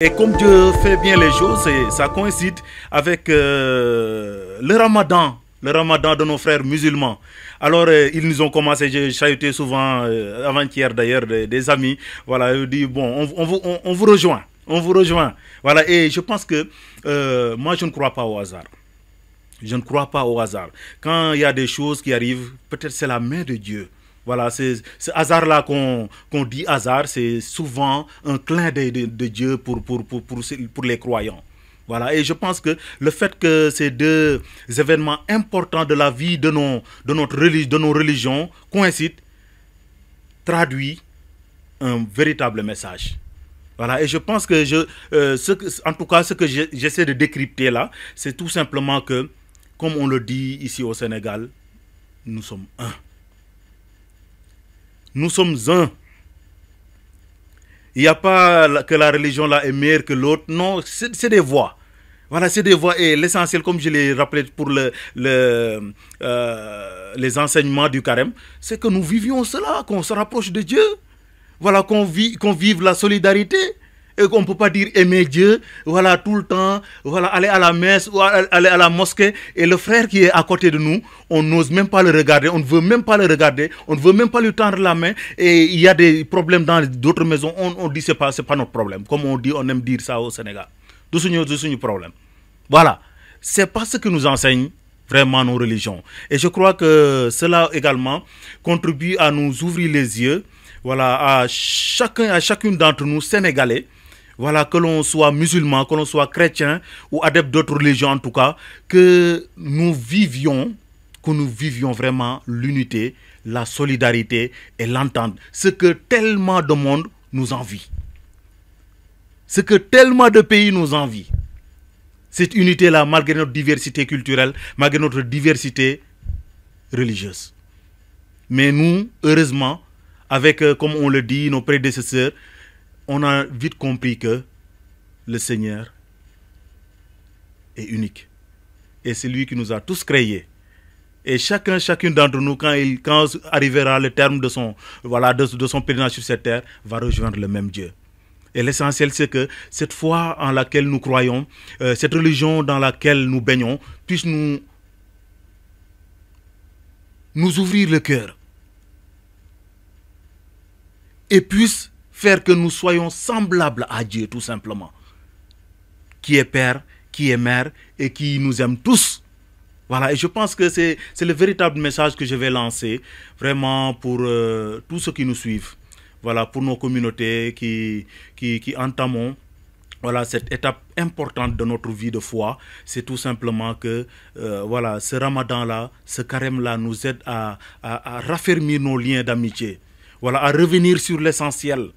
Et comme Dieu fait bien les choses, ça coïncide avec le ramadan de nos frères musulmans. Alors, ils nous ont commencé, j'ai chahuté souvent, avant-hier d'ailleurs, des amis. Voilà, ils disent, bon, on vous rejoint. On vous rejoint. Voilà, et je pense que moi, je ne crois pas au hasard. Je ne crois pas au hasard. Quand il y a des choses qui arrivent, peut-être c'est la main de Dieu. Voilà, ce hasard-là qu'on dit hasard, c'est souvent un clin d'œil de Dieu pour les croyants. Voilà, et je pense que le fait que ces deux événements importants de la vie de nos religions coïncident, traduit un véritable message. Voilà, et je pense que en tout cas, ce que j'essaie de décrypter là, c'est tout simplement que, comme on le dit ici au Sénégal, nous sommes un. Nous sommes un. Il n'y a pas que la religion là est meilleure que l'autre. Non, c'est des voies. Voilà, c'est des voies. Et l'essentiel, comme je l'ai rappelé pour les enseignements du carême, c'est que nous vivions cela, qu'on se rapproche de Dieu. Voilà, qu'on vive la solidarité. Et qu'on ne peut pas dire aimer Dieu, voilà, tout le temps, voilà, aller à la messe ou aller à la mosquée. Et le frère qui est à côté de nous, on n'ose même pas le regarder, on ne veut même pas le regarder, on ne veut même pas lui tendre la main. Et il y a des problèmes dans d'autres maisons, on dit c'est pas notre problème. Comme on dit, on aime dire ça au Sénégal. D'où c'est notre problème. Voilà, c'est pas ce que nous enseignent vraiment nos religions. Et je crois que cela également contribue à nous ouvrir les yeux, voilà, à chacune d'entre nous, Sénégalais. Voilà, que l'on soit musulman, que l'on soit chrétien ou adepte d'autres religions en tout cas, que nous vivions vraiment l'unité, la solidarité et l'entente. Ce que tellement de monde nous envie. Ce que tellement de pays nous envient. Cette unité-là, malgré notre diversité culturelle, malgré notre diversité religieuse. Mais nous, heureusement, avec, comme on le dit, nos prédécesseurs, on a vite compris que le Seigneur est unique. Et c'est lui qui nous a tous créés. Et chacune d'entre nous, quand arrivera le terme de son pèlerinage sur cette terre, va rejoindre le même Dieu. Et l'essentiel, c'est que cette foi en laquelle nous croyons, cette religion dans laquelle nous baignons, puisse nous ouvrir le cœur. Et puisse faire que nous soyons semblables à Dieu, tout simplement. Qui est Père, qui est Mère et qui nous aime tous. Voilà, et je pense que c'est le véritable message que je vais lancer, vraiment pour tous ceux qui nous suivent. Voilà, pour nos communautés qui entamons, voilà, cette étape importante de notre vie de foi. C'est tout simplement que, voilà, ce ramadan-là, ce carême-là nous aide à raffermir nos liens d'amitié. Voilà, à revenir sur l'essentiel.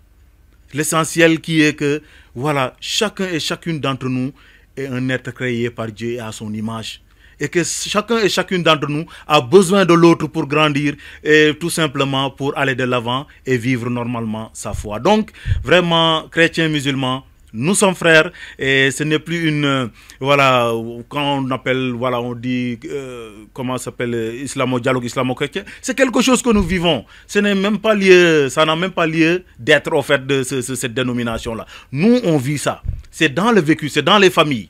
L'essentiel qui est que, voilà, chacun et chacune d'entre nous est un être créé par Dieu et à son image. Et que chacun et chacune d'entre nous a besoin de l'autre pour grandir et tout simplement pour aller de l'avant et vivre normalement sa foi. Donc, vraiment, chrétiens, musulmans, nous sommes frères et ce n'est plus une, voilà, quand on appelle, voilà, on dit, comment ça s'appelle, dialogue islamo-chrétien, c'est quelque chose que nous vivons. Ce n'est même pas lieu, ça n'a même pas lieu d'être au fait de cette dénomination-là. Nous, on vit ça. C'est dans le vécu, c'est dans les familles.